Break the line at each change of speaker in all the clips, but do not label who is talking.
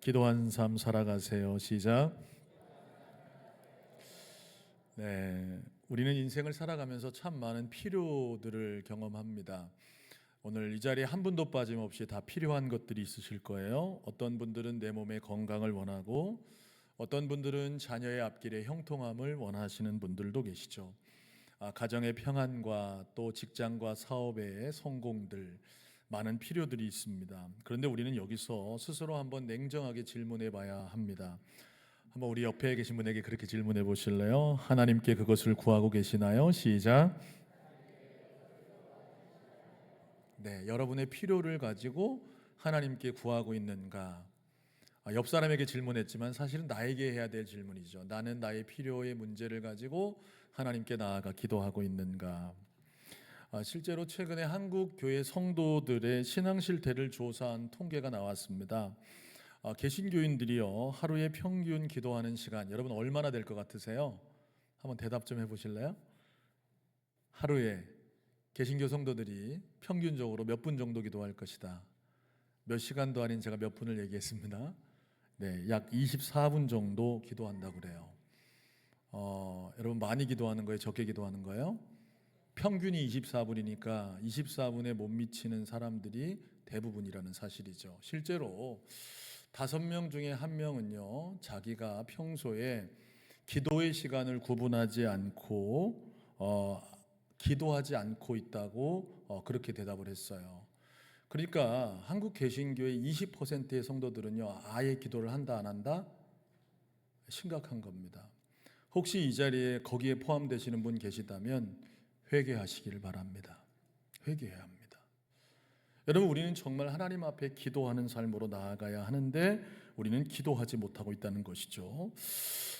기도한 삶 살아가세요. 시작. 네, 우리는 인생을 살아가면서 참 많은 필요들을 경험합니다. 오늘 이 자리에 한 분도 빠짐없이 다 필요한 것들이 있으실 거예요. 어떤 분들은 내 몸의 건강을 원하고, 어떤 분들은 자녀의 앞길의 형통함을 원하시는 분들도 계시죠. 가정의 평안과 또 직장과 사업의 성공들, 많은 필요들이 있습니다. 그런데 우리는 여기서 스스로 한번 냉정하게 질문해 봐야 합니다. 한번 우리 옆에 계신 분에게 그렇게 질문해 보실래요? 하나님께 그것을 구하고 계시나요? 시작. 네, 여러분의 필요를 가지고 하나님께 구하고 있는가? 옆 사람에게 질문했지만 사실은 나에게 해야 될 질문이죠. 나는 나의 필요의 문제를 가지고 하나님께 나아가 기도하고 있는가? 실제로 최근에 한국 교회 성도들의 신앙 실태를 조사한 통계가 나왔습니다. 개신교인들이요, 하루에 평균 기도하는 시간 여러분 얼마나 될 것 같으세요? 한번 대답 좀 해보실래요? 하루에 개신교 성도들이 평균적으로 몇 분 정도 기도할 것이다. 몇 시간도 아닌 제가 몇 분을 얘기했습니다. 네, 약 24분 정도 기도한다고 그래요. 여러분 많이 기도하는 거예요? 적게 기도하는 거예요? 평균이 24분이니까 24분에 못 미치는 사람들이 대부분이라는 사실이죠. 실제로 5명 중에 1명은요, 자기가 평소에 기도의 시간을 구분하지 않고 기도하지 않고 있다고 그렇게 대답을 했어요. 그러니까 한국 개신교의 20%의 성도들은요, 아예 기도를 한다 안 한다? 심각한 겁니다. 혹시 이 자리에 거기에 포함되시는 분 계시다면 회개하시기를 바랍니다. 회개해야 합니다. 여러분, 우리는 정말 하나님 앞에 기도하는 삶으로 나아가야 하는데 우리는 기도하지 못하고 있다는 것이죠.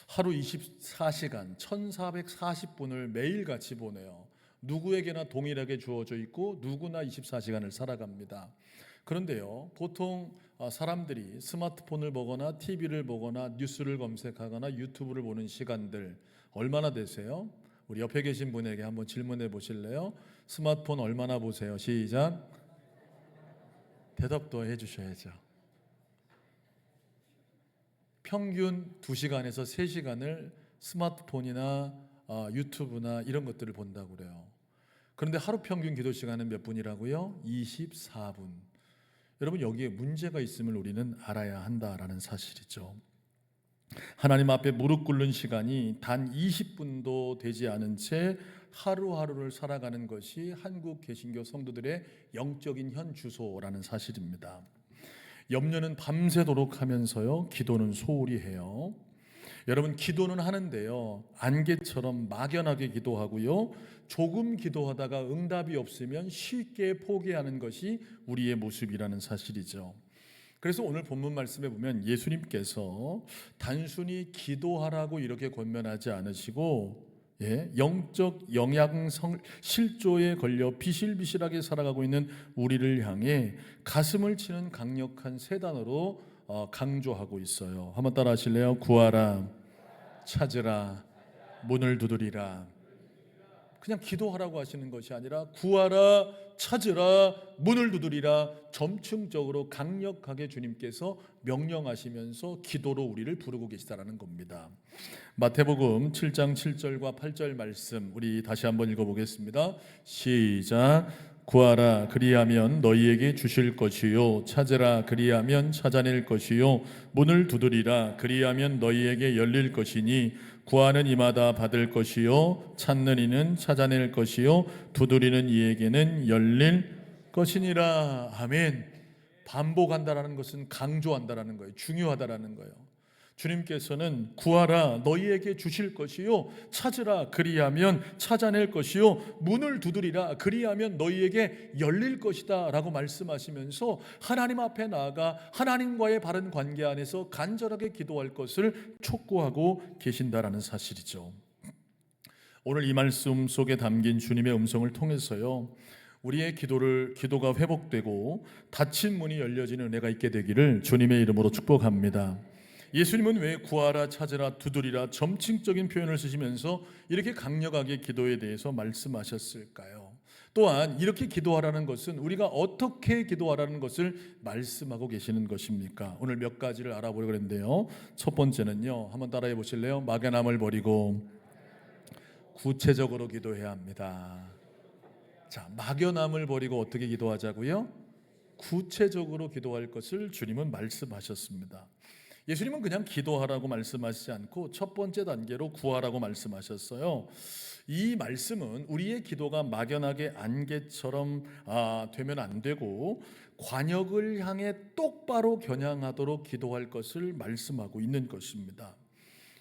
하루 24시간 1440분을 매일같이 보내요. 누구에게나 동일하게 주어져 있고 누구나 24시간을 살아갑니다. 그런데요, 보통 사람들이 스마트폰을 보거나 TV를 보거나 뉴스를 검색하거나 유튜브를 보는 시간들 얼마나 되세요? 우리 옆에 계신 분에게 한번 질문해 보실래요? 스마트폰 얼마나 보세요? 시작. 대답도 해 주셔야죠. 평균 2시간에서 3시간을 스마트폰이나 유튜브나 이런 것들을 본다고 그래요. 그런데 하루 평균 기도 시간은 몇 분이라고요? 24분. 여러분, 여기에 문제가 있음을 우리는 알아야 한다라는 사실이죠. 하나님 앞에 무릎 꿇는 시간이 단 20분도 되지 않은 채 하루하루를 살아가는 것이 한국 개신교 성도들의 영적인 현 주소라는 사실입니다. 염려는 밤새도록 하면서요, 기도는 소홀히 해요. 여러분, 기도는 하는데요, 안개처럼 막연하게 기도하고요, 조금 기도하다가 응답이 없으면 쉽게 포기하는 것이 우리의 모습이라는 사실이죠. 그래서 오늘 본문 말씀에 보면 예수님께서 단순히 기도하라고 이렇게 권면하지 않으시고, 영적 영양성 실조에 걸려 비실비실하게 살아가고 있는 우리를 향해 가슴을 치는 강력한 세 단어로 강조하고 있어요. 한번 따라 하실래요? 구하라, 찾으라, 문을 두드리라. 그냥 기도하라고 하시는 것이 아니라 구하라, 찾으라, 문을 두드리라, 점층적으로 강력하게 주님께서 명령하시면서 기도로 우리를 부르고 계시다라는 겁니다. 마태복음 7장 7절과 8절 말씀 우리 다시 한번 읽어보겠습니다. 시작. 구하라 그리하면 너희에게 주실 것이요, 찾으라 그리하면 찾아낼 것이요, 문을 두드리라 그리하면 너희에게 열릴 것이니 구하는 이마다 받을 것이요, 찾는 이는 찾아낼 것이요, 두드리는 이에게는 열릴 것이니라. 아멘. 반복한다라는 것은 강조한다라는 거예요. 중요하다라는 거예요. 주님께서는 구하라 너희에게 주실 것이요, 찾으라 그리하면 찾아낼 것이요, 문을 두드리라 그리하면 너희에게 열릴 것이다 라고 말씀하시면서 하나님 앞에 나아가 하나님과의 바른 관계 안에서 간절하게 기도할 것을 촉구하고 계신다라는 사실이죠. 오늘 이 말씀 속에 담긴 주님의 음성을 통해서요, 우리의 기도가 회복되고 닫힌 문이 열려지는 은혜가 있게 되기를 주님의 이름으로 축복합니다. 예수님은 왜 구하라, 찾으라, 두드리라 점칭적인 표현을 쓰시면서 이렇게 강력하게 기도에 대해서 말씀하셨을까요? 또한 이렇게 기도하라는 것은 우리가 어떻게 기도하라는 것을 말씀하고 계시는 것입니까? 오늘 몇 가지를 알아보려고 했는데요. 첫 번째는요, 한번 따라해 보실래요? 막연함을 버리고 구체적으로 기도해야 합니다. 자, 막연함을 버리고 어떻게 기도하자고요? 구체적으로 기도할 것을 주님은 말씀하셨습니다. 예수님은 그냥 기도하라고 말씀하시지 않고 첫 번째 단계로 구하라고 말씀하셨어요. 이 말씀은 우리의 기도가 막연하게 안개처럼 되면 안 되고 관역을 향해 똑바로 겨냥하도록 기도할 것을 말씀하고 있는 것입니다.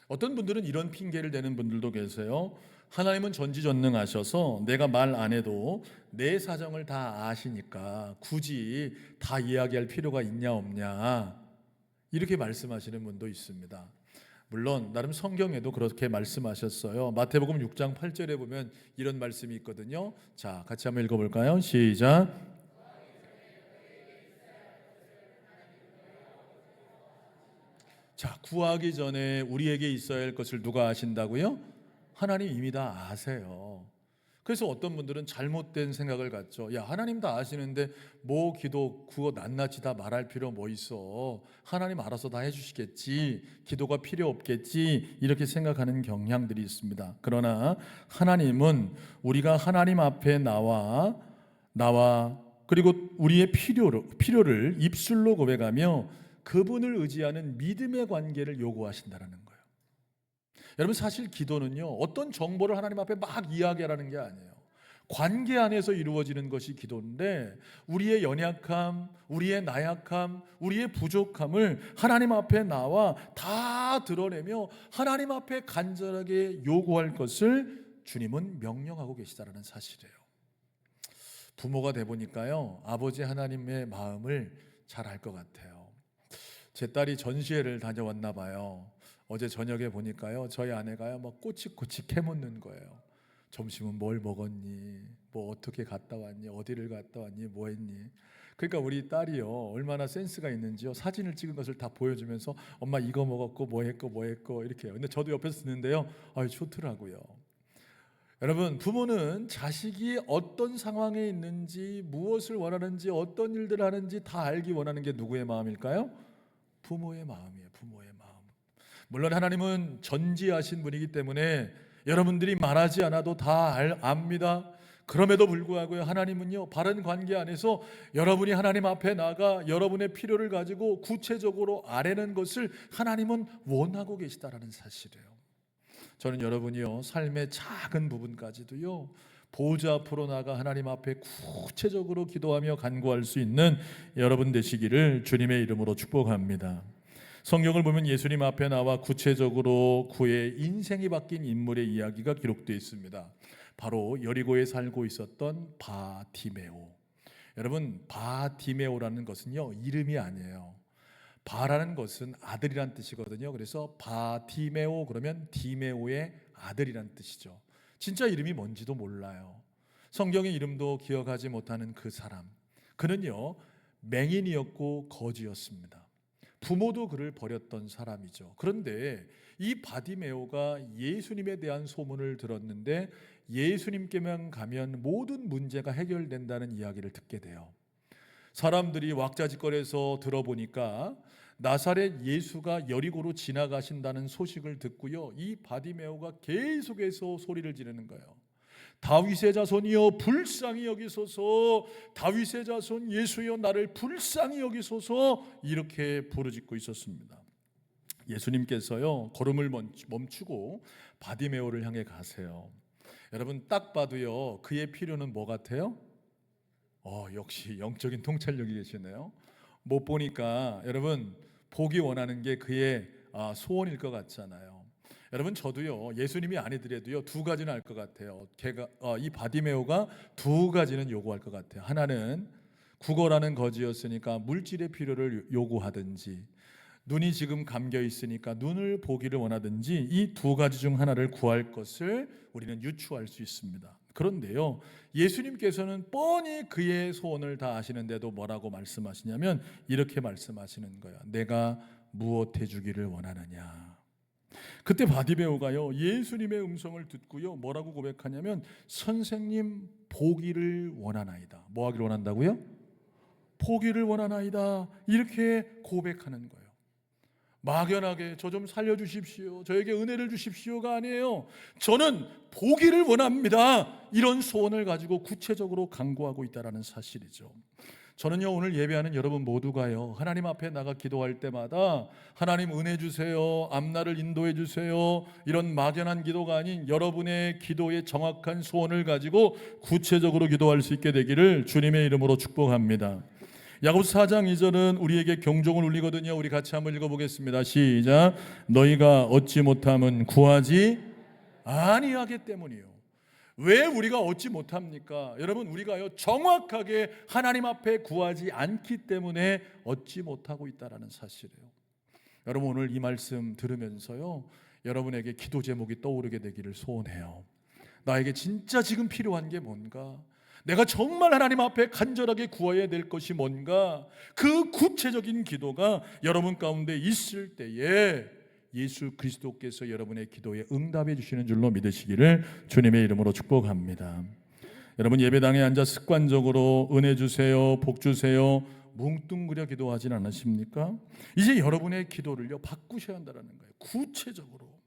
어떤 분들은 이런 핑계를 대는 분들도 계세요. 하나님은 전지전능하셔서 내가 말 안 해도 내 사정을 다 아시니까 굳이 다 이야기할 필요가 있냐 없냐, 이렇게 말씀하시는 분도 있습니다. 물론 나름 성경에도 그렇게 말씀하셨어요. 마태복음 6장 8절에 보면 이런 말씀이 있거든요. 자, 같이 한번 읽어볼까요? 시작. 자, 구하기 전에 우리에게 있어야 할 것을 누가 아신다고요? 하나님 이미 다 아세요. 그래서 어떤 분들은 잘못된 생각을 갖죠. 야, 하나님 다 아시는데 뭐 기도 그거 낱낱이 다 말할 필요 뭐 있어. 하나님 알아서 다 해주시겠지. 기도가 필요 없겠지. 이렇게 생각하는 경향들이 있습니다. 그러나 하나님은 우리가 하나님 앞에 나와 그리고 우리의 필요를 입술로 고백하며 그분을 의지하는 믿음의 관계를 요구하신다는 거예요. 여러분, 사실 기도는요, 어떤 정보를 하나님 앞에 막 이야기하라는 게 아니에요. 관계 안에서 이루어지는 것이 기도인데, 우리의 연약함, 우리의 나약함, 우리의 부족함을 하나님 앞에 나와 다 드러내며 하나님 앞에 간절하게 요구할 것을 주님은 명령하고 계시다는 사실이에요. 부모가 돼 보니까요, 아버지 하나님의 마음을 잘 알 것 같아요. 제 딸이 전시회를 다녀왔나 봐요. 어제 저녁에 보니까요, 저희 아내가요 막 꼬치꼬치 캐묻는 거예요. 점심은 뭘 먹었니? 뭐 어떻게 갔다 왔니? 어디를 갔다 왔니? 뭐 했니? 그러니까 우리 딸이요 얼마나 센스가 있는지요, 사진을 찍은 것을 다 보여주면서 엄마 이거 먹었고 뭐 했고 이렇게 해요. 근데 저도 옆에서 듣는데요, 좋더라고요. 여러분, 부모는 자식이 어떤 상황에 있는지, 무엇을 원하는지, 어떤 일들을 하는지 다 알기 원하는 게 누구의 마음일까요? 부모의 마음이에요. 부모의 마음. 물론 하나님은 전지하신 분이기 때문에 여러분들이 말하지 않아도 다 압니다. 그럼에도 불구하고 하나님은요, 바른 관계 안에서 여러분이 하나님 앞에 나가 여러분의 필요를 가지고 구체적으로 아뢰는 것을 하나님은 원하고 계시다라는 사실이에요. 저는 여러분이요, 삶의 작은 부분까지도요, 보좌 앞으로 나가 하나님 앞에 구체적으로 기도하며 간구할 수 있는 여러분 되시기를 주님의 이름으로 축복합니다. 성경을 보면 예수님 앞에 나와 구체적으로 그의 인생이 바뀐 인물의 이야기가 기록되어 있습니다. 바로 여리고에 살고 있었던 바디메오. 여러분, 바디메오라는 것은요, 이름이 아니에요. 바라는 것은 아들이란 뜻이거든요. 그래서 바디메오 그러면 디메오의 아들이란 뜻이죠. 진짜 이름이 뭔지도 몰라요. 성경의 이름도 기억하지 못하는 그 사람, 그는요 맹인이었고 거지였습니다. 부모도 그를 버렸던 사람이죠. 그런데 이 바디메오가 예수님에 대한 소문을 들었는데 예수님께만 가면 모든 문제가 해결된다는 이야기를 듣게 돼요. 사람들이 왁자지껄해서 들어보니까 나사렛 예수가 여리고로 지나가신다는 소식을 듣고요, 이 바디메오가 계속해서 소리를 지르는 거예요. 다윗의 자손이여 불쌍히 여기소서, 다윗의 자손 예수여 나를 불쌍히 여기소서, 이렇게 부르짖고 있었습니다. 예수님께서요 걸음을 멈추고 바디메오를 향해 가세요. 여러분, 딱 봐도요 그의 필요는 뭐 같아요? 역시 영적인 통찰력이 계시네요. 못 보니까 여러분 보기 원하는 게 그의 소원일 것 같잖아요. 여러분, 저도요 예수님이 아니더라도요 두 가지는 알 것 같아요. 이 바디메오가 두 가지는 요구할 것 같아요. 하나는 국어라는 거지였으니까 물질의 필요를 요구하든지, 눈이 지금 감겨 있으니까 눈을 보기를 원하든지, 이 두 가지 중 하나를 구할 것을 우리는 유추할 수 있습니다. 그런데요, 예수님께서는 뻔히 그의 소원을 다 아시는데도 뭐라고 말씀하시냐면 이렇게 말씀하시는 거예요. 내가 무엇 해주기를 원하느냐? 그때 바디메오가요 예수님의 음성을 듣고요 뭐라고 고백하냐면 선생님 보기를 원하나이다. 뭐 하기를 원한다고요? 보기를 원하나이다. 이렇게 고백하는 거예요. 막연하게 저 좀 살려주십시오, 저에게 은혜를 주십시오가 아니에요. 저는 보기를 원합니다. 이런 소원을 가지고 구체적으로 간구하고 있다는 사실이죠. 저는요 오늘 예배하는 여러분 모두가요 하나님 앞에 나가 기도할 때마다 하나님 은혜 주세요, 앞날을 인도해 주세요, 이런 막연한 기도가 아닌 여러분의 기도의 정확한 소원을 가지고 구체적으로 기도할 수 있게 되기를 주님의 이름으로 축복합니다. 야고보서 4장 2절은 우리에게 경종을 울리거든요. 우리 같이 한번 읽어보겠습니다. 시작. 너희가 얻지 못함은 구하지 아니하기 때문이요. 왜 우리가 얻지 못합니까? 여러분 우리가요 정확하게 하나님 앞에 구하지 않기 때문에 얻지 못하고 있다는 사실이에요. 여러분 오늘 이 말씀 들으면서요 여러분에게 기도 제목이 떠오르게 되기를 소원해요. 나에게 진짜 지금 필요한 게 뭔가, 내가 정말 하나님 앞에 간절하게 구해야 될 것이 뭔가, 그 구체적인 기도가 여러분 가운데 있을 때에 예수 그리스도께서 여러분의 기도에 응답해 주시는 줄로 믿으시기를 주님의 이름으로 축복합니다. 여러분 예배당에 앉아 습관적으로 은혜 주세요, 복 주세요 뭉뚱그려 기도하진 않으십니까? 이제 여러분의 기도를요 바꾸셔야 한다는 거예요. 구체적으로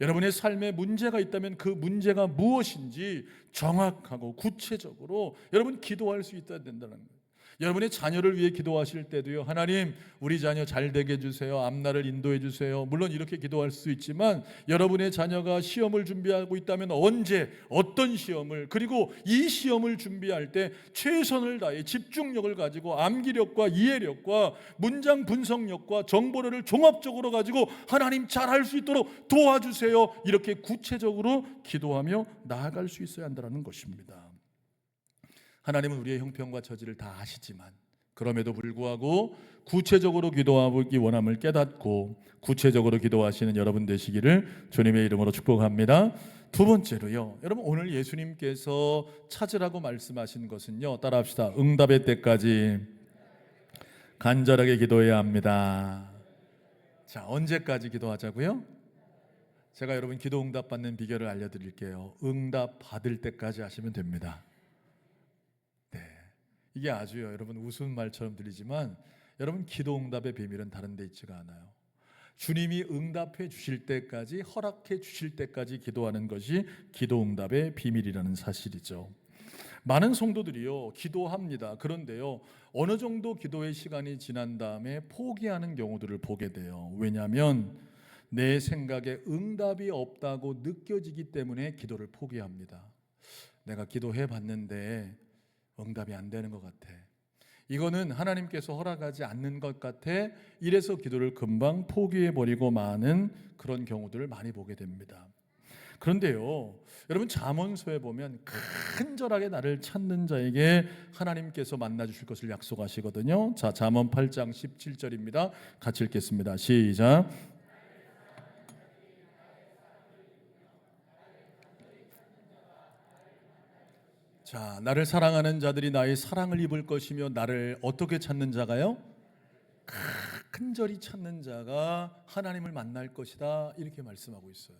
여러분의 삶에 문제가 있다면 그 문제가 무엇인지 정확하고 구체적으로 여러분 기도할 수 있어야 된다는 거예요. 여러분의 자녀를 위해 기도하실 때도요 하나님 우리 자녀 잘 되게 해주세요, 앞날을 인도해 주세요, 물론 이렇게 기도할 수 있지만 여러분의 자녀가 시험을 준비하고 있다면 언제 어떤 시험을, 그리고 이 시험을 준비할 때 최선을 다해 집중력을 가지고 암기력과 이해력과 문장 분석력과 정보를 종합적으로 가지고 하나님 잘할 수 있도록 도와주세요, 이렇게 구체적으로 기도하며 나아갈 수 있어야 한다는 것입니다. 하나님은 우리의 형편과 처지를 다 아시지만 그럼에도 불구하고 구체적으로 기도하기 원함을 깨닫고 구체적으로 기도하시는 여러분 되시기를 주님의 이름으로 축복합니다. 두 번째로요, 여러분 오늘 예수님께서 찾으라고 말씀하신 것은요, 따라합시다. 응답의 때까지 간절하게 기도해야 합니다. 자, 언제까지 기도하자고요? 제가 여러분 기도 응답 받는 비결을 알려드릴게요. 응답 받을 때까지 하시면 됩니다. 이게 아주요 여러분 웃음 말처럼 들리지만 여러분 기도 응답의 비밀은 다른 데 있지가 않아요. 주님이 응답해 주실 때까지, 허락해 주실 때까지 기도하는 것이 기도 응답의 비밀이라는 사실이죠. 많은 성도들이요 기도합니다. 그런데요 어느 정도 기도의 시간이 지난 다음에 포기하는 경우들을 보게 돼요. 왜냐하면 내 생각에 응답이 없다고 느껴지기 때문에 기도를 포기합니다. 내가 기도해 봤는데 응답이 안 되는 것 같아, 이거는 하나님께서 허락하지 않는 것 같아, 이래서 기도를 금방 포기해버리고 마는 그런 경우들을 많이 보게 됩니다. 그런데요 여러분 잠언서에 보면 간절하게 나를 찾는 자에게 하나님께서 만나주실 것을 약속하시거든요. 자, 잠언 8장 17절입니다. 같이 읽겠습니다. 시작. 자, 나를 사랑하는 자들이 나의 사랑을 입을 것이며 나를 어떻게 찾는 자가요? 간절히 찾는 자가 하나님을 만날 것이다, 이렇게 말씀하고 있어요.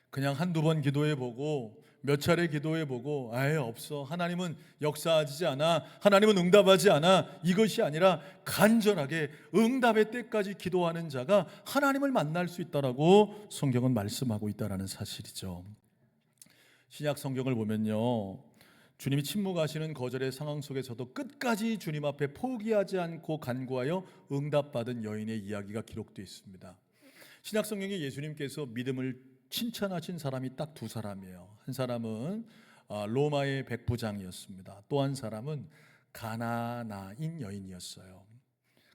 그냥 한두 번 기도해보고 몇 차례 기도해보고 아예 없어, 하나님은 역사하지 않아, 하나님은 응답하지 않아, 이것이 아니라 간절하게 응답의 때까지 기도하는 자가 하나님을 만날 수 있다라고 성경은 말씀하고 있다는 사실이죠. 신약 성경을 보면요 주님이 침묵하시는 거절의 상황 속에서도 끝까지 주님 앞에 포기하지 않고 간구하여 응답받은 여인의 이야기가 기록되어 있습니다. 신약 성경에 예수님께서 믿음을 칭찬하신 사람이 딱 두 사람이에요. 한 사람은 로마의 백부장이었습니다. 또 한 사람은 가나나인 여인이었어요.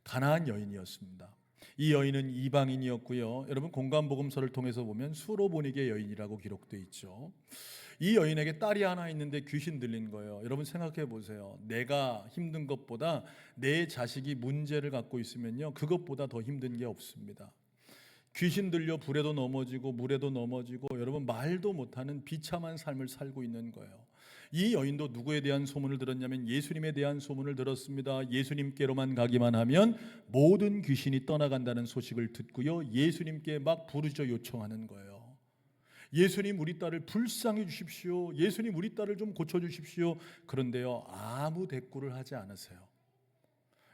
가나안 여인이었습니다. 이 여인은 이방인이었고요. 여러분 공관복음서를 통해서 보면 수로보니게 여인이라고 기록되어 있죠. 이 여인에게 딸이 하나 있는데 귀신 들린 거예요. 여러분 생각해 보세요. 내가 힘든 것보다 내 자식이 문제를 갖고 있으면요 그것보다 더 힘든 게 없습니다. 귀신 들려 불에도 넘어지고 물에도 넘어지고 여러분 말도 못하는 비참한 삶을 살고 있는 거예요. 이 여인도 누구에 대한 소문을 들었냐면 예수님에 대한 소문을 들었습니다. 예수님께로만 가기만 하면 모든 귀신이 떠나간다는 소식을 듣고요, 예수님께 막 부르짖어 요청하는 거예요. 예수님, 우리 딸을 불쌍히 주십시오. 예수님, 우리 딸을 좀 고쳐주십시오. 그런데요, 아무 대꾸를 하지 않으세요.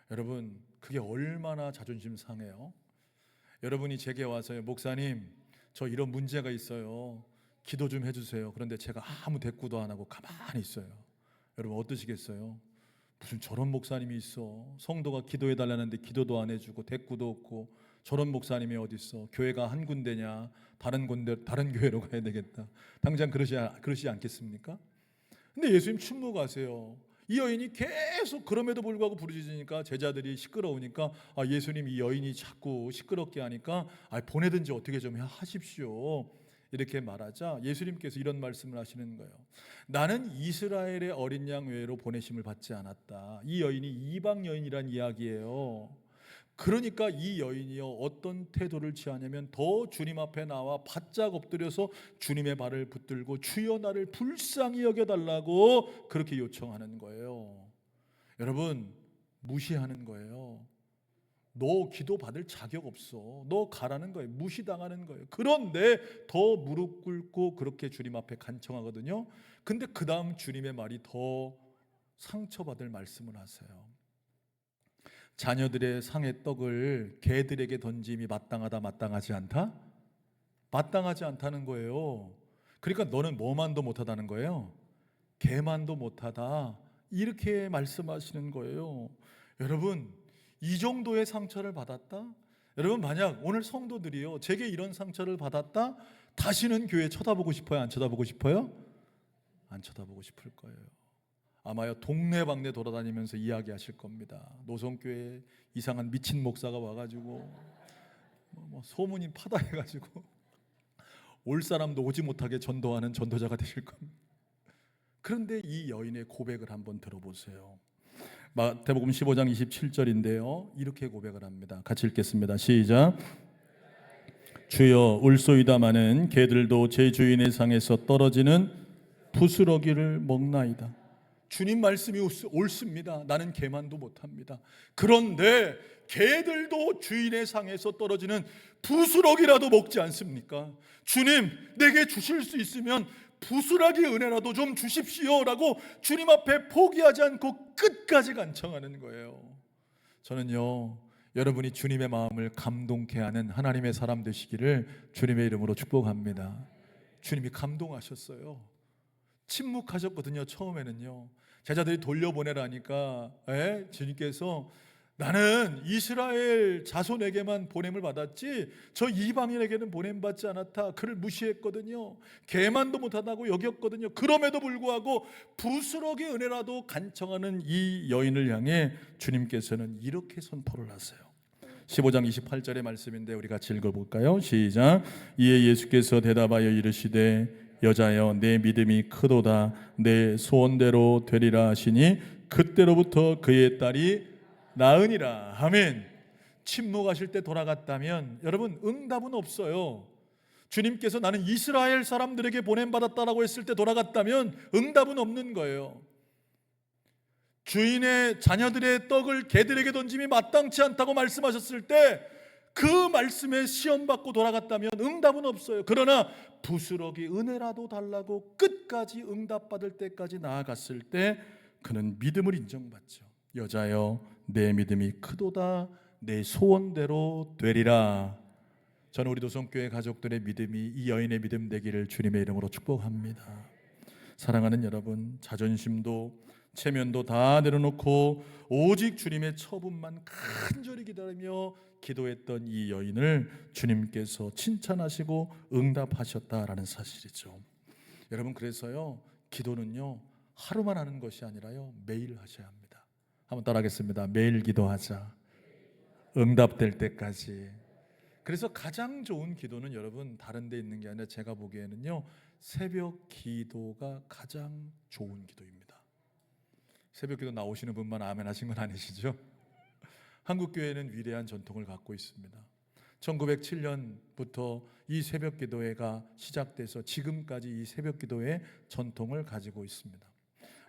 여러분, 그게 얼마나 자존심 상해요. 여러분이 제게 와서요, 목사님, 저 이런 문제가 있어요, 기도 좀 해주세요. 그런데 제가 아무 대꾸도 안 하고 가만히 있어요. 여러분 어떠시겠어요? 무슨 저런 목사님이 있어. 성도가 기도해 달라는데 기도도 안 해주고 대꾸도 없고, 저런 목사님이 어디 있어. 교회가 한 군데냐, 다른 교회로 가야 되겠다. 당장 그러시 않겠습니까? 근데 예수님 침묵하세요. 이 여인이 계속 그럼에도 불구하고 부르짖으니까 제자들이 시끄러우니까, 예수님, 이 여인이 자꾸 시끄럽게 하니까 보내든지 어떻게 좀 하십시오, 이렇게 말하자 예수님께서 이런 말씀을 하시는 거예요. 나는 이스라엘의 어린 양 외에로 보내심을 받지 않았다. 이 여인이 이방 여인이란 이야기예요. 그러니까 이 여인이요, 어떤 태도를 취하냐면 더 주님 앞에 나와 바짝 엎드려서 주님의 발을 붙들고 주여 나를 불쌍히 여겨달라고 그렇게 요청하는 거예요. 여러분, 무시하는 거예요. 너 기도 받을 자격 없어, 너 가라는 거예요. 무시당하는 거예요. 그런데 더 무릎 꿇고 그렇게 주님 앞에 간청하거든요. 근데 그 다음 주님의 말이 더 상처받을 말씀을 하세요. 자녀들의 상의 떡을 개들에게 던짐이 마땅하다, 마땅하지 않다? 마땅하지 않다는 거예요. 그러니까 너는 뭐만도 못하다는 거예요. 개만도 못하다, 이렇게 말씀하시는 거예요. 여러분, 이 정도의 상처를 받았다? 여러분, 만약 오늘 성도들이요, 제게 이런 상처를 받았다? 다시는 교회 쳐다보고 싶어요? 안 쳐다보고 싶어요? 안 쳐다보고 싶을 거예요. 아마요, 동네방네 돌아다니면서 이야기하실 겁니다. 노성교회 이상한 미친 목사가 와가지고 소문이 파다해가지고 올 사람도 오지 못하게 전도하는 전도자가 되실 겁니다. 그런데 이 여인의 고백을 한번 들어보세요. 마태복음 15장 27절인데요, 이렇게 고백을 합니다. 같이 읽겠습니다. 시작. 주여, 울소이다마는 개들도 제 주인의 상에서 떨어지는 부스러기를 먹나이다. 주님 말씀이 옳습니다. 나는 개만도 못합니다. 그런데 개들도 주인의 상에서 떨어지는 부스러기라도 먹지 않습니까? 주님, 내게 주실 수 있으면 부스러기 은혜라도 좀 주십시오라고 주님 앞에 포기하지 않고 끝까지 간청하는 거예요. 저는요, 여러분이 주님의 마음을 감동케 하는 하나님의 사람 되시기를 주님의 이름으로 축복합니다. 주님이 감동하셨어요. 침묵하셨거든요. 처음에는요, 제자들이 돌려보내라니까 주님께서 나는 이스라엘 자손에게만 보냄을 받았지 저 이방인에게는 보냄받지 않았다, 그를 무시했거든요. 개만도 못하다고 여겼거든요. 그럼에도 불구하고 부스러기 은혜라도 간청하는 이 여인을 향해 주님께서는 이렇게 선포를 하세요. 15장 28절의 말씀인데 우리 같이 읽어볼까요? 시작. 이에 예수께서 대답하여 이르시되 여자여, 내 믿음이 크도다. 내 소원대로 되리라 하시니 그때로부터 그의 딸이 나으니라. 아멘. 침묵하실 때 돌아갔다면 여러분, 응답은 없어요. 주님께서 나는 이스라엘 사람들에게 보냄받았다라고 했을 때 돌아갔다면 응답은 없는 거예요. 주인의 자녀들의 떡을 개들에게 던짐이 마땅치 않다고 말씀하셨을 때 그 말씀에 시험받고 돌아갔다면 응답은 없어요. 그러나 부스러기 은혜라도 달라고 끝까지 응답받을 때까지 나아갔을 때 그는 믿음을 인정받죠. 여자여, 내 믿음이 크도다. 내 소원대로 되리라. 저는 우리 도성교회 가족들의 믿음이 이 여인의 믿음 되기를 주님의 이름으로 축복합니다. 사랑하는 여러분, 자존심도 체면도 다 내려놓고 오직 주님의 처분만 간절히 기다리며 기도했던 이 여인을 주님께서 칭찬하시고 응답하셨다라는 사실이죠. 여러분, 그래서요, 기도는요, 하루만 하는 것이 아니라요, 매일 하셔야 합니다. 한번 따라하겠습니다. 매일 기도하자. 응답될 때까지. 그래서 가장 좋은 기도는 여러분, 다른 데 있는 게 아니라 제가 보기에는요, 새벽 기도가 가장 좋은 기도입니다. 새벽 기도 나오시는 분만 아멘 하신 건 아니시죠? 한국 교회는 위대한 전통을 갖고 있습니다. 1907년부터 이 새벽 기도회가 시작돼서 지금까지 이 새벽 기도회 전통을 가지고 있습니다.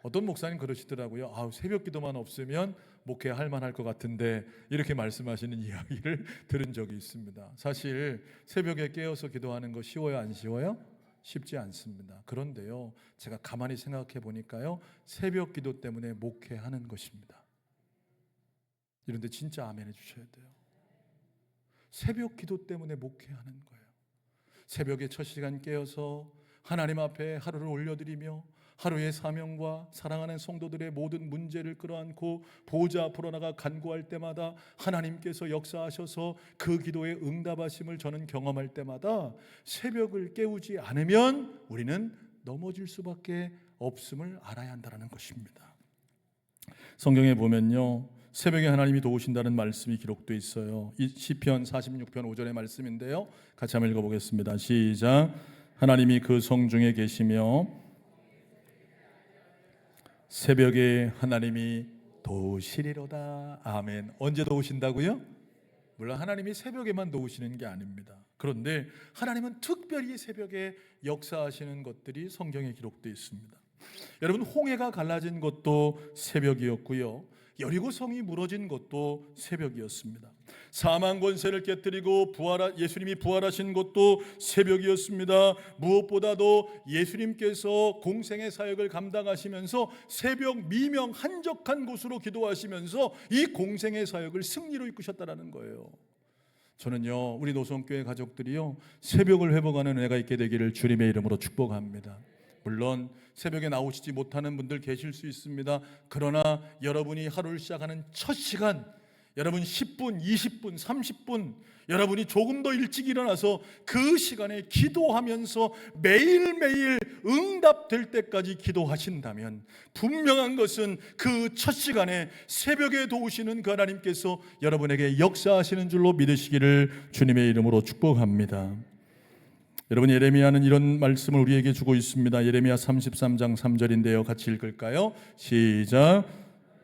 어떤 목사님 그러시더라고요. 새벽 기도만 없으면 목회할 만할 것 같은데, 이렇게 말씀하시는 이야기를 들은 적이 있습니다. 사실 새벽에 깨어서 기도하는 거 쉬워요, 안 쉬워요? 쉽지 않습니다. 그런데요, 제가 가만히 생각해 보니까요, 새벽 기도 때문에 목회하는 것입니다. 이런데 진짜 아멘 해주셔야 돼요. 새벽 기도 때문에 목회하는 거예요. 새벽에 첫 시간 깨어서 하나님 앞에 하루를 올려드리며 하루의 사명과 사랑하는 성도들의 모든 문제를 끌어안고 보좌 앞으로 나가 간구할 때마다 하나님께서 역사하셔서 그 기도에 응답하심을 저는 경험할 때마다 새벽을 깨우지 않으면 우리는 넘어질 수밖에 없음을 알아야 한다는 것입니다. 성경에 보면요, 새벽에 하나님이 도우신다는 말씀이 기록되어 있어요. 이 시편 46편 5절의 말씀인데요, 같이 한번 읽어보겠습니다. 시작. 하나님이 그 성중에 계시며 새벽에 하나님이 도우시리로다. 아멘. 언제 도우신다고요? 물론 하나님이 새벽에만 도우시는 게 아닙니다. 그런데 하나님은 특별히 새벽에 역사하시는 것들이 성경에 기록되어 있습니다. 여러분, 홍해가 갈라진 것도 새벽이었고요, 여리고 성이 무너진 것도 새벽이었습니다. 사망 권세를 깨뜨리고 예수님이 부활하신 것도 새벽이었습니다. 무엇보다도 예수님께서 공생의 사역을 감당하시면서 새벽 미명 한적한 곳으로 기도하시면서 이 공생의 사역을 승리로 이끄셨다는 거예요. 저는요, 우리 노성교회 가족들이요, 새벽을 회복하는 은혜가 있게 되기를 주님의 이름으로 축복합니다. 물론 새벽에 나오시지 못하는 분들 계실 수 있습니다. 그러나 여러분이 하루를 시작하는 첫 시간, 여러분 10분, 20분, 30분 여러분이 조금 더 일찍 일어나서 그 시간에 기도하면서 매일매일 응답될 때까지 기도하신다면 분명한 것은 그 첫 시간에 새벽에 도우시는 그 하나님께서 여러분에게 역사하시는 줄로 믿으시기를 주님의 이름으로 축복합니다. 여러분, 예레미야는 이런 말씀을 우리에게 주고 있습니다. 예레미야 33장 3절인데요, 같이 읽을까요? 시작.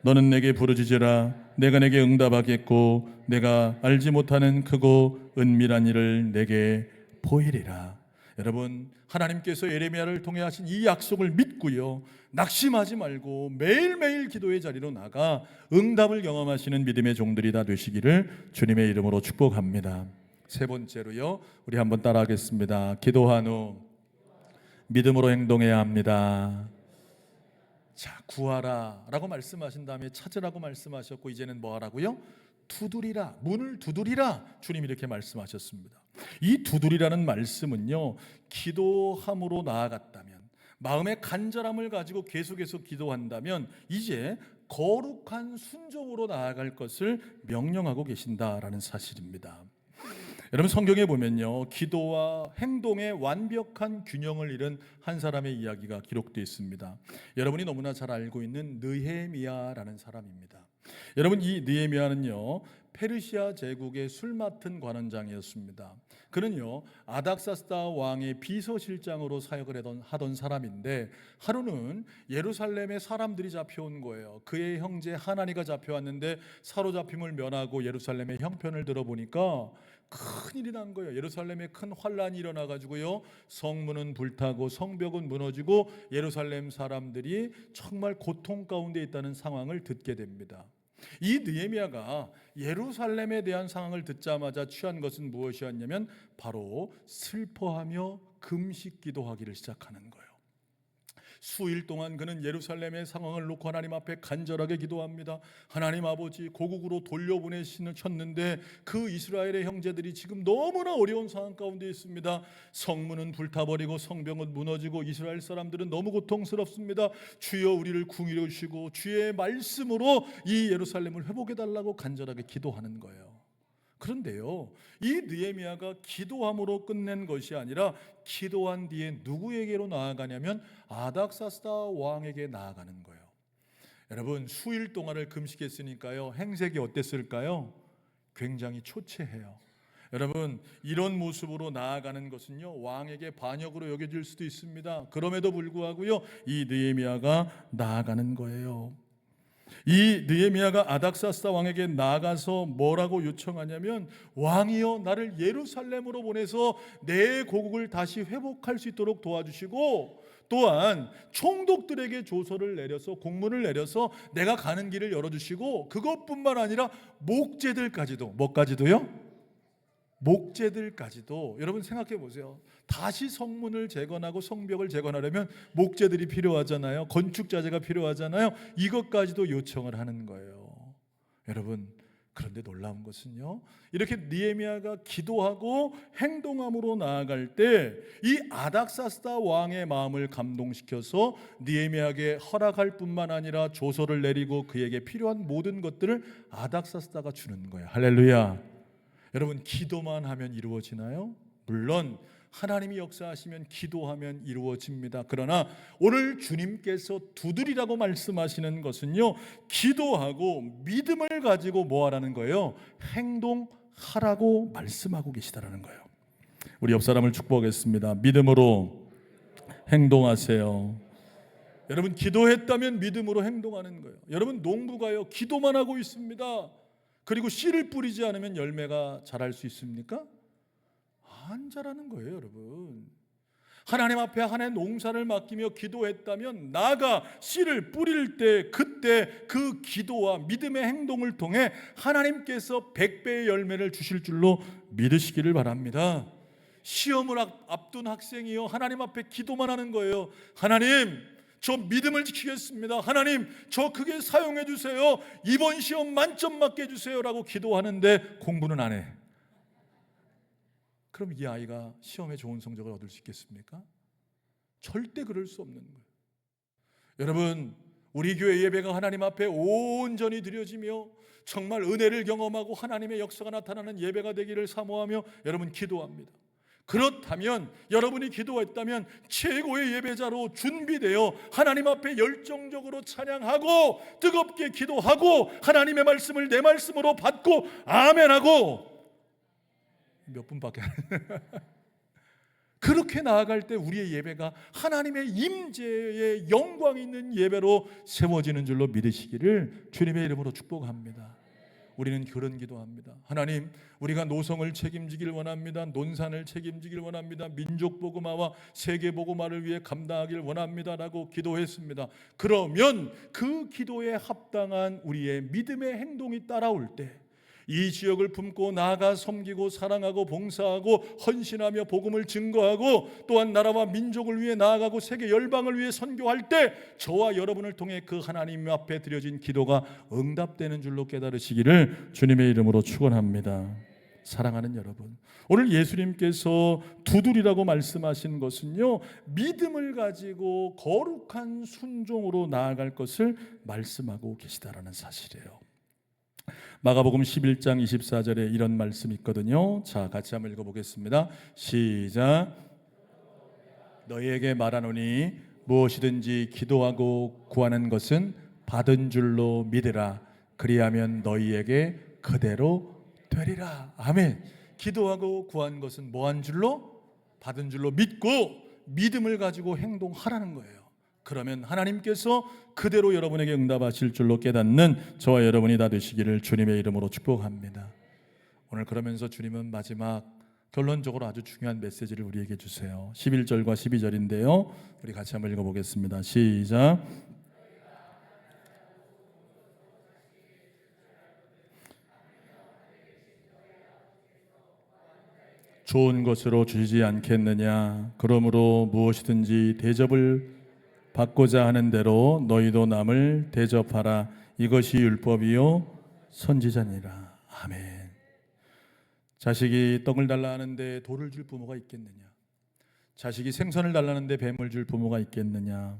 너는 내게 부르짖으라. 내가 내게 응답하겠고 내가 알지 못하는 크고 은밀한 일을 내게 보이리라. 여러분, 하나님께서 예레미야를 통해 하신 이 약속을 믿고요, 낙심하지 말고 매일매일 기도의 자리로 나가 응답을 경험하시는 믿음의 종들이 다 되시기를 주님의 이름으로 축복합니다. 세 번째로요, 우리 한번 따라하겠습니다. 기도한 후 믿음으로 행동해야 합니다. 자, 구하라 라고 말씀하신 다음에 찾으라고 말씀하셨고, 이제는 뭐 하라고요? 두드리라, 문을 두드리라, 주님이 이렇게 말씀하셨습니다. 이 두드리라는 말씀은요, 기도함으로 나아갔다면, 마음의 간절함을 가지고 계속해서 기도한다면 이제 거룩한 순종으로 나아갈 것을 명령하고 계신다라는 사실입니다. 여러분, 성경에 보면요, 기도와 행동의 완벽한 균형을 이룬 한 사람의 이야기가 기록되어 있습니다. 여러분이 너무나 잘 알고 있는 느헤미야라는 사람입니다. 여러분, 이 느헤미야는요, 페르시아 제국의 술 맡은 관원장이었습니다. 그는요, 아닥사스다 왕의 비서실장으로 사역을 하던 사람인데, 하루는 예루살렘에 사람들이 잡혀온 거예요. 그의 형제 하나니가 잡혀왔는데 사로잡힘을 면하고 예루살렘의 형편을 들어보니까 큰일이 난 거예요. 예루살렘에 큰 환란이 일어나가지고요, 성문은 불타고 성벽은 무너지고 예루살렘 사람들이 정말 고통 가운데 있다는 상황을 듣게 됩니다. 이 느헤미야가 예루살렘에 대한 상황을 듣자마자 취한 것은 무엇이었냐면 바로 슬퍼하며 금식 기도하기를 시작하는 거예요. 수일 동안 그는 예루살렘의 상황을 놓고 하나님 앞에 간절하게 기도합니다. 하나님 아버지, 고국으로 돌려보내셨는데 그 이스라엘의 형제들이 지금 너무나 어려운 상황 가운데 있습니다. 성문은 불타버리고 성벽은 무너지고 이스라엘 사람들은 너무 고통스럽습니다. 주여 우리를 궁일해 주시고 주의 말씀으로 이 예루살렘을 회복해달라고 간절하게 기도하는 거예요. 그런데요, 이 느헤미야가 기도함으로 끝낸 것이 아니라 기도한 뒤에 누구에게로 나아가냐면 아닥사스다 왕에게 나아가는 거예요. 여러분, 수일 동안을 금식했으니까요, 행색이 어땠을까요? 굉장히 초췌해요. 여러분, 이런 모습으로 나아가는 것은요, 왕에게 반역으로 여겨질 수도 있습니다. 그럼에도 불구하고요, 이 느헤미야가 나아가는 거예요. 이 느헤미야가 아닥사스다 왕에게 나가서 뭐라고 요청하냐면, 왕이여, 나를 예루살렘으로 보내서 내 고국을 다시 회복할 수 있도록 도와주시고, 또한 총독들에게 조서를 내려서 공문을 내려서 내가 가는 길을 열어주시고, 그것뿐만 아니라 목재들까지도, 뭐까지도요? 목재들까지도. 여러분 생각해 보세요. 다시 성문을 재건하고 성벽을 재건하려면 목재들이 필요하잖아요. 건축자재가 필요하잖아요. 이것까지도 요청을 하는 거예요. 여러분, 그런데 놀라운 것은요, 이렇게 느헤미야가 기도하고 행동함으로 나아갈 때 이 아닥사스다 왕의 마음을 감동시켜서 느헤미야에게 허락할 뿐만 아니라 조서를 내리고 그에게 필요한 모든 것들을 아닥사스다가 주는 거예요. 할렐루야. 여러분, 기도만 하면 이루어지나요? 물론 하나님이 역사하시면 기도하면 이루어집니다. 그러나 오늘 주님께서 두드리라고 말씀하시는 것은요, 기도하고 믿음을 가지고 뭐 하라는 거예요? 행동하라고 말씀하고 계시다라는 거예요. 우리 옆 사람을 축복하겠습니다. 믿음으로 행동하세요. 여러분, 기도했다면 믿음으로 행동하는 거예요. 여러분, 농부가요, 기도만 하고 있습니다. 그리고 씨를 뿌리지 않으면 열매가 자랄 수 있습니까? 안 자라는 거예요, 여러분. 하나님 앞에 하나의 농사를 맡기며 기도했다면 나가 씨를 뿌릴 때 그때 그 기도와 믿음의 행동을 통해 하나님께서 100배의 열매를 주실 줄로 믿으시기를 바랍니다. 시험을 앞둔 학생이요, 하나님 앞에 기도만 하는 거예요. 하나님, 저 믿음을 지키겠습니다. 하나님, 저 크게 사용해 주세요. 이번 시험 만점 맞게 해주세요 라고 기도하는데 공부는 안 해. 그럼 이 아이가 시험에 좋은 성적을 얻을 수 있겠습니까? 절대 그럴 수 없는 거예요. 여러분, 우리 교회 예배가 하나님 앞에 온전히 드려지며 정말 은혜를 경험하고 하나님의 역사가 나타나는 예배가 되기를 사모하며 여러분 기도합니다. 그렇다면, 여러분이 기도했다면 최고의 예배자로 준비되어 하나님 앞에 열정적으로 찬양하고 뜨겁게 기도하고 하나님의 말씀을 내 말씀으로 받고 아멘하고, 몇 분밖에 안 그렇게 나아갈 때 우리의 예배가 하나님의 임재의 영광 있는 예배로 세워지는 줄로 믿으시기를 주님의 이름으로 축복합니다. 우리는 그런 기도합니다. 하나님, 우리가 노성을 책임지길 원합니다. 논산을 책임지길 원합니다. 민족 복음화와 세계 복음화를 위해 감당하길 원합니다라고 기도했습니다. 그러면 그 기도에 합당한 우리의 믿음의 행동이 따라올 때 이 지역을 품고 나아가 섬기고 사랑하고 봉사하고 헌신하며 복음을 증거하고 또한 나라와 민족을 위해 나아가고 세계 열방을 위해 선교할 때 저와 여러분을 통해 그 하나님 앞에 드려진 기도가 응답되는 줄로 깨달으시기를 주님의 이름으로 축원합니다. 사랑하는 여러분, 오늘 예수님께서 두드리라고 말씀하신 것은요, 믿음을 가지고 거룩한 순종으로 나아갈 것을 말씀하고 계시다라는 사실이에요. 마가복음 11장 24절에 이런 말씀이 있거든요. 자, 같이 한번 읽어보겠습니다. 시작. 너희에게 말하노니 무엇이든지 기도하고 구하는 것은 받은 줄로 믿으라. 그리하면 너희에게 그대로 되리라. 아멘. 기도하고 구한 것은 뭐한 줄로? 받은 줄로 믿고 믿음을 가지고 행동하라는 거예요. 그러면 하나님께서 그대로 여러분에게 응답하실 줄로 깨닫는 저와 여러분이 다 되시기를 주님의 이름으로 축복합니다. 오늘 그러면서 주님은 마지막 결론적으로 아주 중요한 메시지를 우리에게 주세요. 11절과 12절인데요. 우리 같이 한번 읽어보겠습니다. 시작. 좋은 것으로 주시지 않겠느냐. 그러므로 무엇이든지 대접을 받고자 하는 대로 너희도 남을 대접하라. 이것이 율법이요 선지자니라. 아멘. 자식이 떡을 달라 하는데 돌을 줄 부모가 있겠느냐? 자식이 생선을 달라는데 뱀을 줄 부모가 있겠느냐?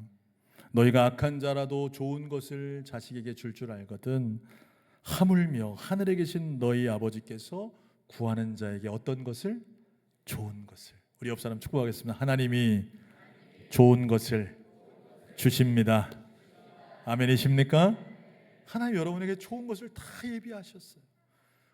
너희가 악한 자라도 좋은 것을 자식에게 줄 줄 알거든 하물며 하늘에 계신 너희 아버지께서 구하는 자에게 어떤 것을? 좋은 것을. 우리 옆 사람 축복하겠습니다. 하나님이 좋은 것을 주십니다. 아멘이십니까? 하나님 여러분에게 좋은 것을 다 예비하셨어요.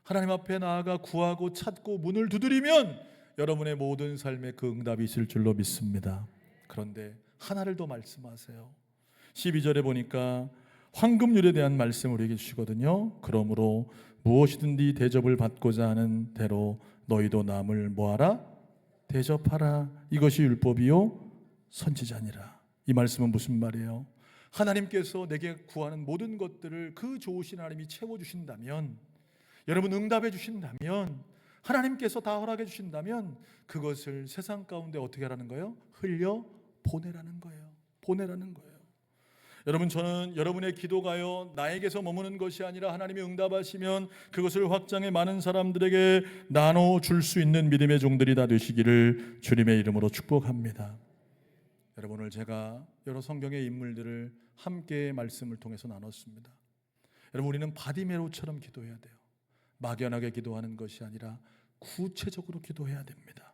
하나님 앞에 나아가 구하고 찾고 문을 두드리면 여러분의 모든 삶에 그 응답이 있을 줄로 믿습니다. 그런데 하나를 더 말씀하세요. 12절에 보니까 황금률에 대한 말씀을 우리에게 주시거든요. 그러므로 무엇이든지 대접을 받고자 하는 대로 너희도 남을 뭐하라? 대접하라. 이것이 율법이요 선지자니라. 이 말씀은 무슨 말이에요? 하나님께서 내게 구하는 모든 것들을 그 좋으신 하나님이 채워주신다면, 여러분 응답해 주신다면, 하나님께서 다 허락해 주신다면 그것을 세상 가운데 어떻게 하라는 거예요? 흘려 보내라는 거예요. 보내라는 거예요. 여러분, 저는 여러분의 기도가요 나에게서 머무는 것이 아니라 하나님이 응답하시면 그것을 확장해 많은 사람들에게 나눠줄 수 있는 믿음의 종들이 다 되시기를 주님의 이름으로 축복합니다. 여러분, 오늘 제가 여러 성경의 인물들을 함께 말씀을 통해서 나눴습니다. 여러분, 우리는 바디메로처럼 기도해야 돼요. 막연하게 기도하는 것이 아니라 구체적으로 기도해야 됩니다.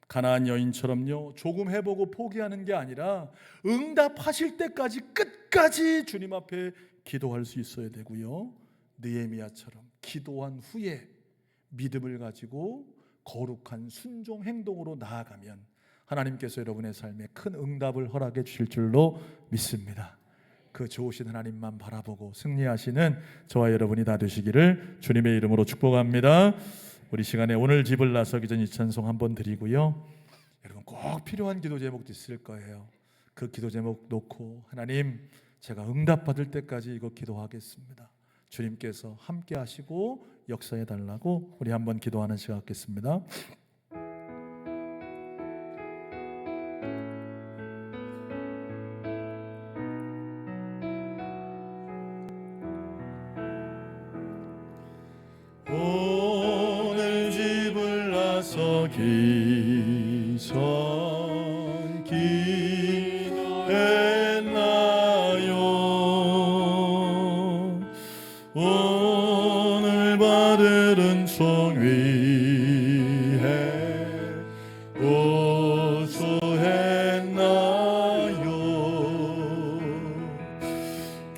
가나안 여인처럼요, 조금 해보고 포기하는 게 아니라 응답하실 때까지 끝까지 주님 앞에 기도할 수 있어야 되고요, 느헤미야처럼 기도한 후에 믿음을 가지고 거룩한 순종 행동으로 나아가면 하나님께서 여러분의 삶에 큰 응답을 허락해 주실 줄로 믿습니다. 그 좋으신 하나님만 바라보고 승리하시는 저와 여러분이 다 되시기를 주님의 이름으로 축복합니다. 우리 시간에 오늘 집을 나서기 전 이 찬송 한번 드리고요, 여러분 꼭 필요한 기도 제목도 있을 거예요. 그 기도 제목 놓고 하나님, 제가 응답받을 때까지 이거 기도하겠습니다. 주님께서 함께 하시고 역사해 달라고 우리 한번 기도하는 시간 갖겠습니다. 오늘 집을 나서기 전 기도했나요? 오늘 받을 은총 위에 고소했나요?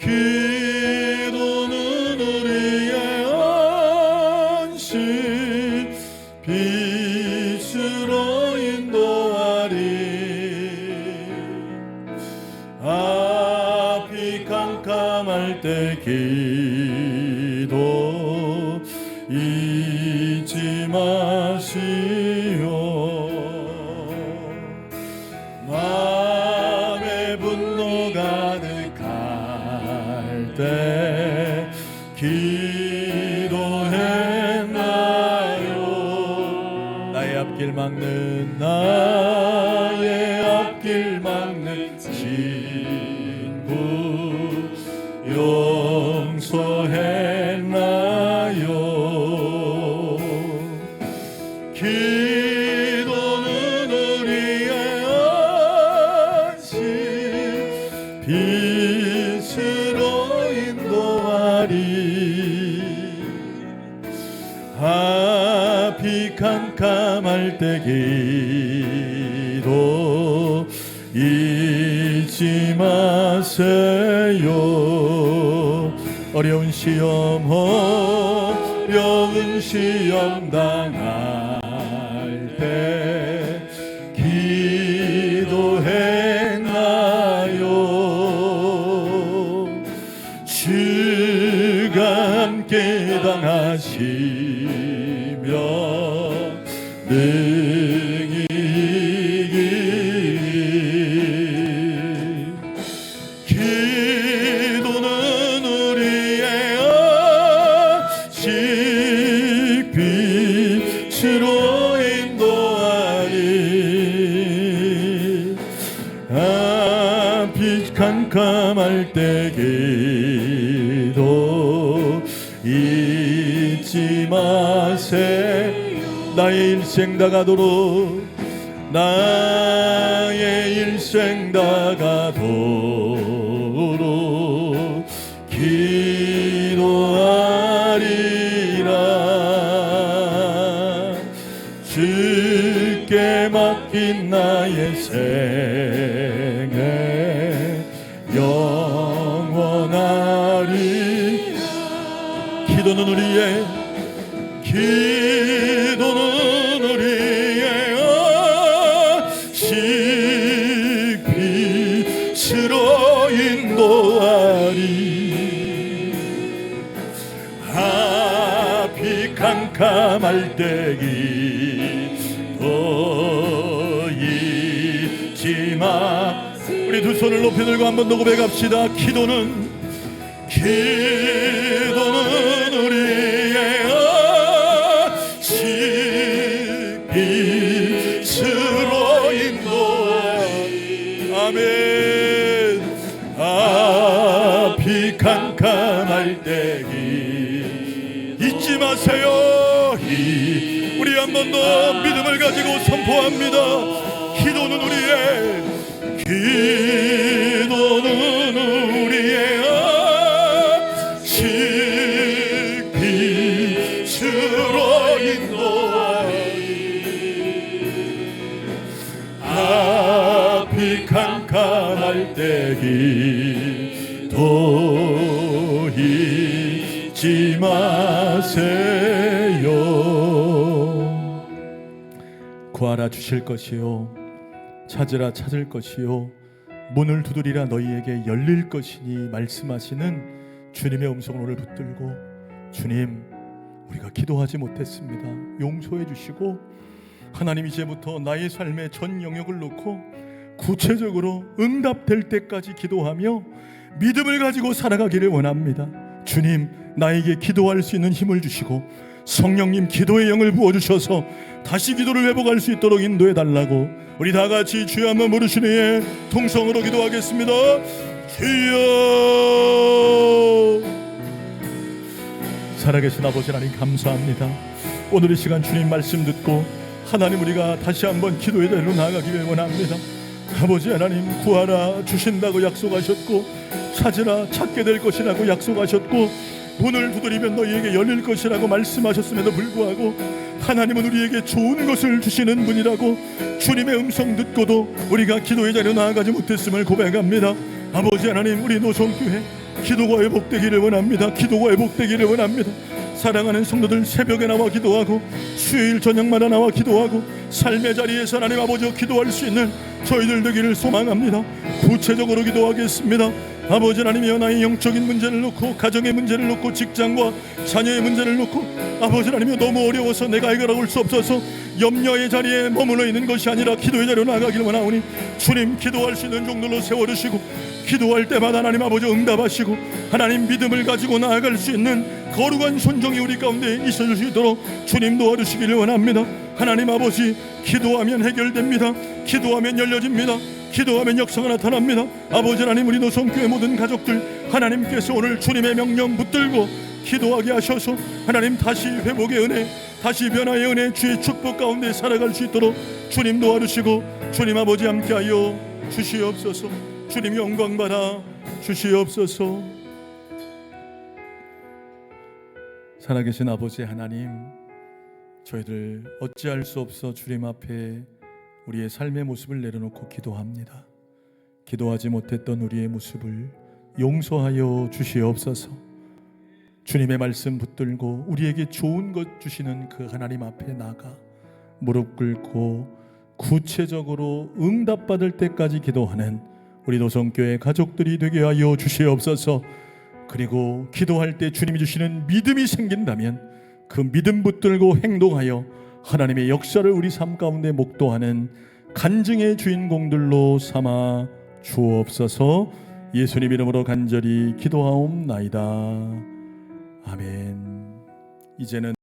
기도는 우리의 안식 빛으로 인도하리. 앞이 캄캄할 때 기도 잊지 마시오. 마음에 분노 가득할 때 기도했나요? 나의 앞길 막는 친구 용서했나요? 기도는 우리의 안식 빛으로 인도하리. 앞이 캄캄할 때 기도 잊지 마세요. 어려운 시험 당할 때 기도했나요? 주가 함께 당하시며 능히 이기리. 기도는 우리의 안식 빛으로 인도하리. 앞이 캄캄할 때 기도 잊지 마세요. 나의 일생 다가도록, 나의 일생 다가도록 기도하리라. 주께 맡긴 나의 생애 영원하리. 기도는 우리의 안식 빛으로 인도하리. 앞이 캄캄할 때 기도 잊지 마. 우리 우리 두 손을 높이 들고 한 번 더 고백합시다. 기도는 우리의 아식 빛으로 인도하리. 아멘. 앞이 캄캄할 때기 잊지 마세요. 우리 한 번 더 믿음을 가지고 선포합니다. 기도는 우리의 아식 빛으로 인도하리. 앞이 캄캄할 때기 또 잊지 마세요. 구하라 주실 것이요, 찾으라 찾을 것이요, 문을 두드리라 너희에게 열릴 것이니 말씀하시는 주님의 음성을 오늘 붙들고, 주님, 우리가 기도하지 못했습니다. 용서해 주시고 하나님, 이제부터 나의 삶의 전 영역을 놓고 구체적으로 응답될 때까지 기도하며 믿음을 가지고 살아가기를 원합니다. 주님, 나에게 기도할 수 있는 힘을 주시고 성령님 기도의 영을 부어주셔서 다시 기도를 회복할 수 있도록 인도해 달라고 우리 다 같이 주여 한번 부르시니 통성으로 기도하겠습니다. 주여. 살아계신 아버지 하나님, 감사합니다. 오늘 이 시간 주님 말씀 듣고 하나님, 우리가 다시 한번 기도의 자리로 나아가기를 원합니다. 아버지 하나님, 구하라 주신다고 약속하셨고 찾으라 찾게 될 것이라고 약속하셨고 문을 두드리면 너희에게 열릴 것이라고 말씀하셨음에도 불구하고 하나님은 우리에게 좋은 것을 주시는 분이라고 주님의 음성 듣고도 우리가 기도의 자리로 나아가지 못했음을 고백합니다. 아버지 하나님, 우리 노성교회 기도가 회복되기를 원합니다. 기도가 회복되기를 원합니다. 사랑하는 성도들, 새벽에 나와 기도하고 수요일 저녁마다 나와 기도하고 삶의 자리에서 하나님 아버지 기도할 수 있는 저희들 되기를 소망합니다. 구체적으로 기도하겠습니다. 아버지 하나님이여, 나의 영적인 문제를 놓고 가정의 문제를 놓고 직장과 자녀의 문제를 놓고 아버지 하나님이여, 너무 어려워서 내가 해결할 수 없어서 염려의 자리에 머물러 있는 것이 아니라 기도의 자리로 나가기를 원하오니 주님, 기도할 수 있는 종들로 세워주시고 기도할 때마다 하나님 아버지 응답하시고 하나님 믿음을 가지고 나아갈 수 있는 거룩한 손종이 우리 가운데 있어줄 수 있도록 주님 도와주시기를 원합니다. 하나님 아버지, 기도하면 해결됩니다. 기도하면 열려집니다. 기도하면 역사가 나타납니다. 아버지 하나님, 우리 노성교회 모든 가족들 하나님께서 오늘 주님의 명령 붙들고 기도하게 하셔서 하나님 다시 회복의 은혜, 다시 변화의 은혜, 주의 축복 가운데 살아갈 수 있도록 주님 도와주시고 주님 아버지 함께하여 주시옵소서. 주님 영광 받아 주시옵소서. 살아계신 아버지 하나님, 저희들 어찌할 수 없어 주님 앞에 우리의 삶의 모습을 내려놓고 기도합니다. 기도하지 못했던 우리의 모습을 용서하여 주시옵소서. 주님의 말씀 붙들고 우리에게 좋은 것 주시는 그 하나님 앞에 나가 무릎 꿇고 구체적으로 응답받을 때까지 기도하는 우리 노성교회 가족들이 되게 하여 주시옵소서. 그리고 기도할 때 주님이 주시는 믿음이 생긴다면 그 믿음 붙들고 행동하여 하나님의 역사를 우리 삶 가운데 목도하는 간증의 주인공들로 삼아 주옵소서. 예수님 이름으로 간절히 기도하옵나이다. 아멘. 이제는